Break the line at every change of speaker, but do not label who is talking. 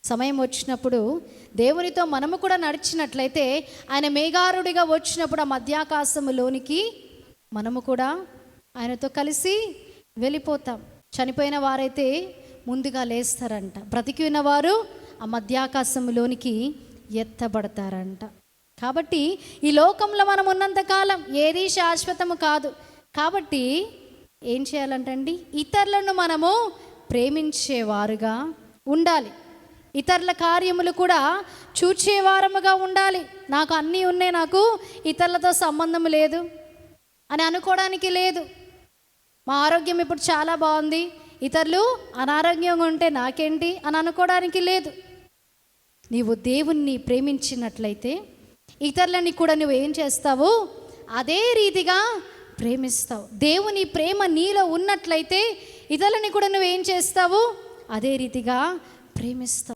సమయం వచ్చినప్పుడు దేవునితో మనము కూడా నడిచినట్లయితే ఆయన మేఘారుడిగా వచ్చినప్పుడు ఆ మధ్యాకాశములోనికి మనము కూడా ఆయనతో కలిసి వెళ్ళిపోతాం. చనిపోయిన వారైతే ముందుగా లేస్తారంట, బ్రతికి ఉన్నవారు ఆ మధ్యాకాశంలోనికి ఎత్తబడతారంట. కాబట్టి ఈ లోకంలో మనం ఉన్నంతకాలం ఏది శాశ్వతము కాదు. కాబట్టి ఏం చేయాలంటండి, ఇతరులను మనము ప్రేమించేవారుగా ఉండాలి. ఇతరుల కార్యములు కూడా చూచేవారముగా ఉండాలి. నాకు అన్నీ ఉన్నాయి, నాకు ఇతరులతో సంబంధం లేదు అని అనుకోవడానికి లేదు. మా ఆరోగ్యం ఇప్పుడు చాలా బాగుంది, ఇతరులు అనారోగ్యంగా ఉంటే నాకేంటి అని అనుకోవడానికి లేదు. నీవు దేవుణ్ణి ప్రేమించినట్లయితే ఇతరులని కూడా నువ్వు ఏం చేస్తావు, అదే రీతిగా ప్రేమిస్తావు. దేవుని ప్రేమ నీలో ఉన్నట్లయితే ఇతరులని కూడా నువ్వేం చేస్తావు, అదే రీతిగా ప్రేమిస్తావు.